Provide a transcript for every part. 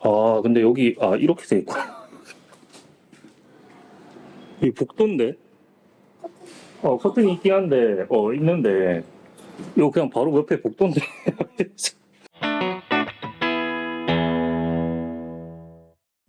아, 근데 여기, 이렇게 돼 있고. 여기 복도인데? 커튼이 있긴 한데, 있는데, 이거 그냥 바로 옆에 복도인데.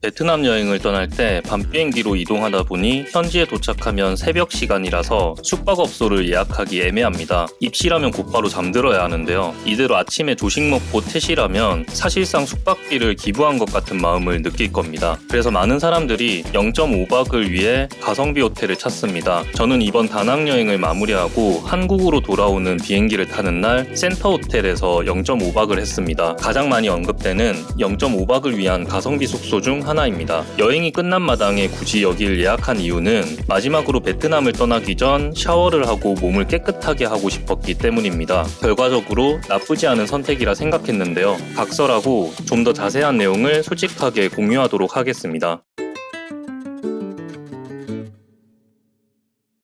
베트남 여행을 떠날 때 밤 비행기로 이동하다 보니 현지에 도착하면 새벽 시간이라서 숙박업소를 예약하기 애매합니다. 입실하면 곧바로 잠들어야 하는데요. 이대로 아침에 조식 먹고 퇴실하면 사실상 숙박비를 기부한 것 같은 마음을 느낄 겁니다. 그래서 많은 사람들이 0.5박을 위해 가성비 호텔을 찾습니다. 저는 이번 다낭 여행을 마무리하고 한국으로 돌아오는 비행기를 타는 날 센터 호텔에서 0.5박을 했습니다. 가장 많이 언급되는 0.5박을 위한 가성비 숙소 중 하나입니다. 여행이 끝난 마당에 굳이 여길 예약한 이유는 마지막으로 베트남을 떠나기 전 샤워를 하고 몸을 깨끗하게 하고 싶었기 때문입니다. 결과적으로 나쁘지 않은 선택이라 생각했는데요. 각설하고 좀 더 자세한 내용을 솔직하게 공유하도록 하겠습니다.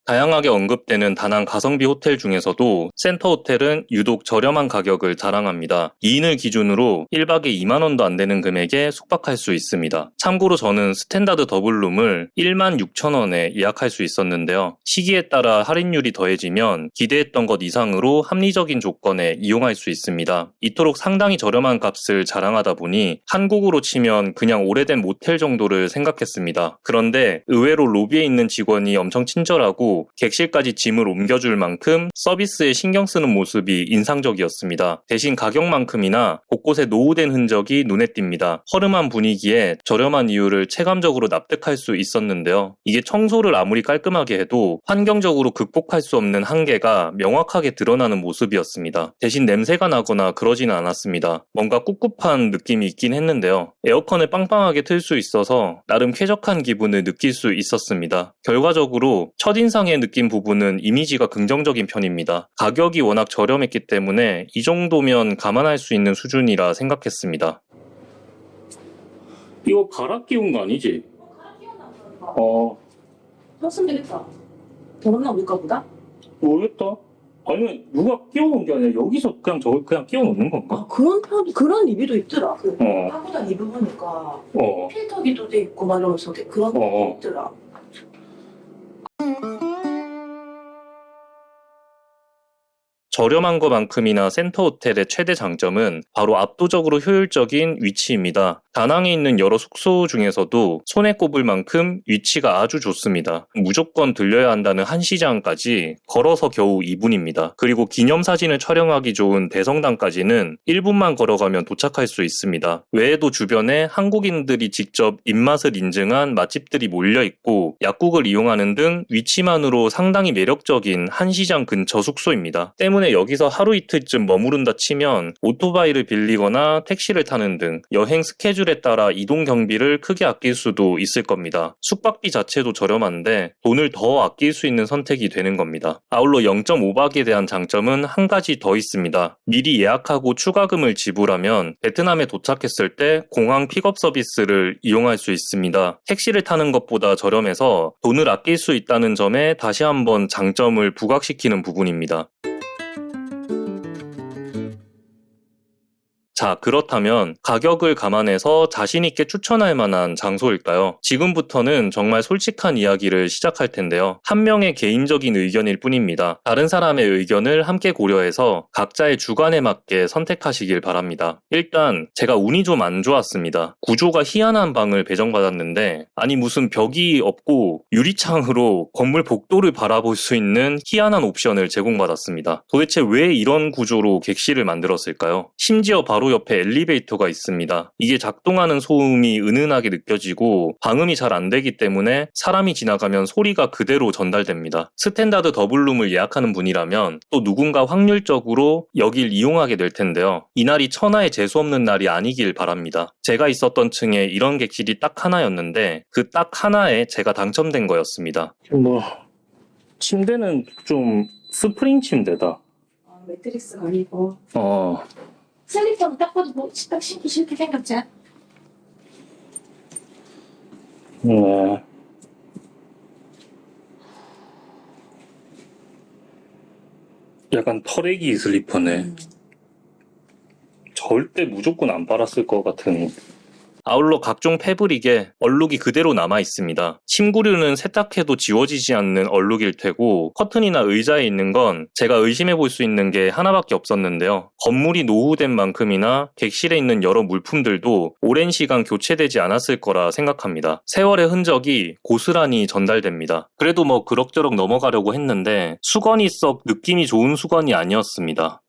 다양하게 언급되는 다낭 가성비 호텔 중에서도 센터 호텔은 유독 저렴한 가격을 자랑합니다. 2인을 기준으로 1박에 2만원도 안 되는 금액에 숙박할 수 있습니다. 참고로 저는 스탠다드 더블룸을 16,000원에 예약할 수 있었는데요. 시기에 따라 할인율이 더해지면 기대했던 것 이상으로 합리적인 조건에 이용할 수 있습니다. 이토록 상당히 저렴한 값을 자랑하다 보니 한국으로 치면 그냥 오래된 모텔 정도를 생각했습니다. 그런데 의외로 로비에 있는 직원이 엄청 친절하고 객실까지 짐을 옮겨줄 만큼 서비스에 신경 쓰는 모습이 인상적이었습니다. 대신 가격만큼이나 곳곳에 노후된 흔적이 눈에 띕니다. 허름한 분위기에 저렴한 이유를 체감적으로 납득할 수 있었는데요. 이게 청소를 아무리 깔끔하게 해도 환경적으로 극복할 수 없는 한계가 명확하게 드러나는 모습이었습니다. 대신 냄새가 나거나 그러지는 않았습니다. 뭔가 꿉꿉한 느낌이 있긴 했는데요. 에어컨을 빵빵하게 틀 수 있어서 나름 쾌적한 기분을 느낄 수 있었습니다. 결과적으로 첫인상에 느낀 부분은 이미지가 긍정적인 편입니다. 가격이 워낙 저렴했기 때문에 이 정도면 감안할 수 있는 수준이라 생각했습니다. 이거 갈아 끼운 거 아니지? 샀으면 되겠다. 더럽나 우리가 보다? 모르겠다. 아니, 누가 끼워놓은 게 아니라 여기서 그냥 저걸 그냥 끼워놓는 건가? 그런 리뷰도 있더라. 어. 하고다 리뷰 보니까 어. 필터기도 돼 있고 막 이러면서 그런 게 있더라. 저렴한 것만큼이나 센터 호텔의 최대 장점은 바로 압도적으로 효율적인 위치입니다. 다낭에 있는 여러 숙소 중에서도 손에 꼽을 만큼 위치가 아주 좋습니다. 무조건 들려야 한다는 한시장까지 걸어서 겨우 2분입니다. 그리고 기념사진을 촬영하기 좋은 대성당까지는 1분만 걸어가면 도착할 수 있습니다. 외에도 주변에 한국인들이 직접 입맛을 인증한 맛집들이 몰려있고 약국을 이용하는 등 위치만으로 상당히 매력적인 한시장 근처 숙소입니다. 때문에 여기서 하루 이틀쯤 머무른다 치면 오토바이를 빌리거나 택시를 타는 등 여행 스케줄에 따라 이동 경비를 크게 아낄 수도 있을 겁니다. 숙박비 자체도 저렴한데 돈을 더 아낄 수 있는 선택이 되는 겁니다. 아울러 0.5박에 대한 장점은 한 가지 더 있습니다. 미리 예약하고 추가금을 지불하면 베트남에 도착했을 때 공항 픽업 서비스를 이용할 수 있습니다. 택시를 타는 것보다 저렴해서 돈을 아낄 수 있다는 점에 다시 한번 장점을 부각시키는 부분입니다. 자, 그렇다면 가격을 감안해서 자신있게 추천할 만한 장소일까요? 지금부터는 정말 솔직한 이야기를 시작할 텐데요. 한 명의 개인적인 의견일 뿐입니다. 다른 사람의 의견을 함께 고려해서 각자의 주관에 맞게 선택하시길 바랍니다. 일단 제가 운이 좀 안 좋았습니다. 구조가 희한한 방을 배정받았는데 아니 무슨 벽이 없고 유리창으로 건물 복도를 바라볼 수 있는 희한한 옵션을 제공받았습니다. 도대체 왜 이런 구조로 객실을 만들었을까요? 심지어 바로 옆에 엘리베이터가 있습니다. 이게 작동하는 소음이 은은하게 느껴지고 방음이 잘 안 되기 때문에 사람이 지나가면 소리가 그대로 전달됩니다. 스탠다드 더블룸을 예약하는 분이라면 또 누군가 확률적으로 여길 이용하게 될 텐데요. 이날이 천하의 재수없는 날이 아니길 바랍니다. 제가 있었던 층에 이런 객실이 딱 하나였는데 그 딱 하나에 제가 당첨된 거였습니다. 침대는 좀 스프링 침대다. 아, 매트릭스가 아니고. 어, 슬리퍼는 딱 봐도 딱 신기 싫게 생겼지? 네. 약간 털애기 슬리퍼네. 절대 무조건 안 빨았을 것 같은. 아울러 각종 패브릭에 얼룩이 그대로 남아 있습니다. 침구류는 세탁해도 지워지지 않는 얼룩일 테고 커튼이나 의자에 있는 건 제가 의심해 볼 수 있는 게 하나밖에 없었는데요. 건물이 노후된 만큼이나 객실에 있는 여러 물품들도 오랜 시간 교체되지 않았을 거라 생각합니다. 세월의 흔적이 고스란히 전달됩니다. 그래도 뭐 그럭저럭 넘어가려고 했는데 수건이 썩 느낌이 좋은 수건이 아니었습니다.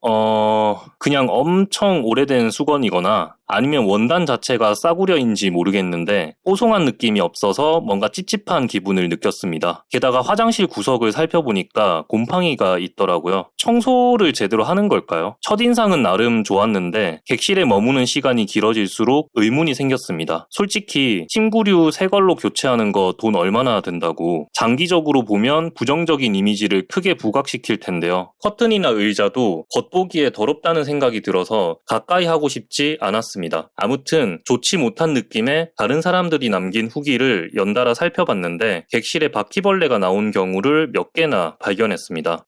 그냥 엄청 오래된 수건이거나 아니면 원단 자체가 싸구려인지 모르겠는데 뽀송한 느낌이 없어서 뭔가 찝찝한 기분을 느꼈습니다. 게다가 화장실 구석을 살펴보니까 곰팡이가 있더라고요. 청소를 제대로 하는 걸까요? 첫인상은 나름 좋았는데 객실에 머무는 시간이 길어질수록 의문이 생겼습니다. 솔직히 침구류 새 걸로 교체하는 거 돈 얼마나 든다고. 장기적으로 보면 부정적인 이미지를 크게 부각시킬 텐데요. 커튼이나 의자도 겉보기에 더럽다는 생각이 들어서 가까이 하고 싶지 않았습니다. 아무튼 좋지 못한 느낌의 다른 사람들이 남긴 후기를 연달아 살펴봤는데 객실에 바퀴벌레가 나온 경우를 몇 개나 발견했습니다.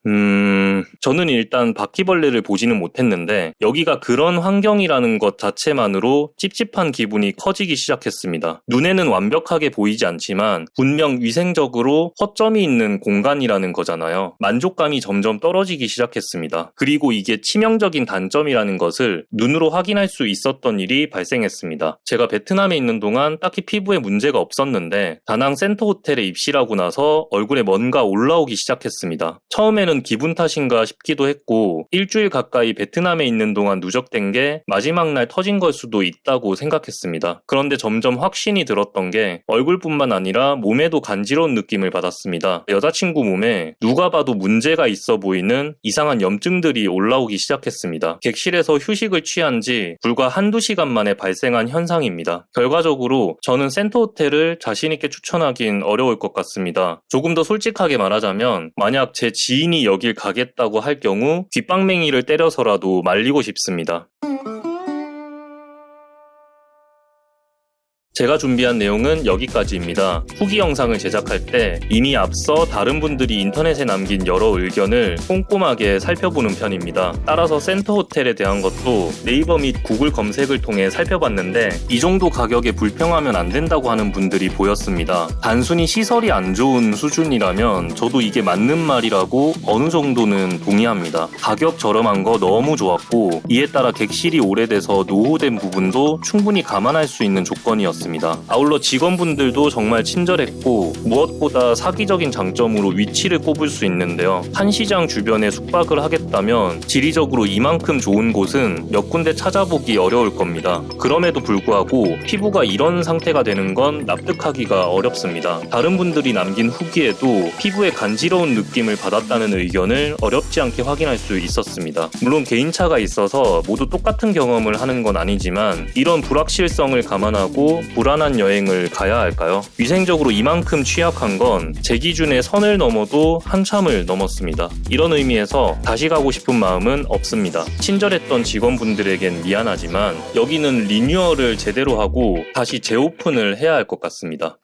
저는 일단 바퀴벌레를 보지는 못했는데 여기가 그런 환경이라는 것 자체만으로 찝찝한 기분이 커지기 시작했습니다. 눈에는 완벽하게 보이지 않지만 분명 위생적으로 허점이 있는 공간이라는 거잖아요. 만족감이 점점 떨어지기 시작했습니다. 그리고 이게 치명적인 단점이라는 것을 눈으로 확인할 수 있었던 일이 발생했습니다. 제가 베트남에 있는 동안 딱히 피부에 문제가 없었는데 다낭 센터 호텔에 입실하고 나서 얼굴에 뭔가 올라오기 시작했습니다. 처음에는 기분 탓인가 싶기도 했고 일주일 가까이 베트남에 있는 동안 누적된 게 마지막 날 터진 걸 수도 있다고 생각했습니다. 그런데 점점 확신이 들었던 게 얼굴뿐만 아니라 몸에도 간지러운 느낌을 받았습니다. 여자친구 몸에 누가 봐도 문제가 있어 보이는 이상한 염증들이 올라오기 시작했습니다. 객실에서 휴식을 취한 지 불과 한두 시간 만에 발생한 현상입니다. 결과적으로 저는 센터 호텔을 자신있게 추천하긴 어려울 것 같습니다. 조금 더 솔직하게 말하자면 만약 제 지인이 여길 가겠다고 할 경우 귓방맹이를 때려서라도 말리고 싶습니다. 제가 준비한 내용은 여기까지입니다. 후기 영상을 제작할 때 이미 앞서 다른 분들이 인터넷에 남긴 여러 의견을 꼼꼼하게 살펴보는 편입니다. 따라서 센터 호텔에 대한 것도 네이버 및 구글 검색을 통해 살펴봤는데 이 정도 가격에 불평하면 안 된다고 하는 분들이 보였습니다. 단순히 시설이 안 좋은 수준이라면 저도 이게 맞는 말이라고 어느 정도는 동의합니다. 가격 저렴한 거 너무 좋았고 이에 따라 객실이 오래돼서 노후된 부분도 충분히 감안할 수 있는 조건이었습니다. 아울러 직원분들도 정말 친절했고 무엇보다 사기적인 장점으로 위치를 꼽을 수 있는데요. 한시장 주변에 숙박을 하겠다면 지리적으로 이만큼 좋은 곳은 몇 군데 찾아보기 어려울 겁니다. 그럼에도 불구하고 피부가 이런 상태가 되는 건 납득하기가 어렵습니다. 다른 분들이 남긴 후기에도 피부에 간지러운 느낌을 받았다는 의견을 어렵지 않게 확인할 수 있었습니다. 물론 개인차가 있어서 모두 똑같은 경험을 하는 건 아니지만 이런 불확실성을 감안하고 불안한 여행을 가야 할까요? 위생적으로 이만큼 취약한 건 제 기준의 선을 넘어도 한참을 넘었습니다. 이런 의미에서 다시 가고 싶은 마음은 없습니다. 친절했던 직원분들에겐 미안하지만 여기는 리뉴얼을 제대로 하고 다시 재오픈을 해야 할 것 같습니다.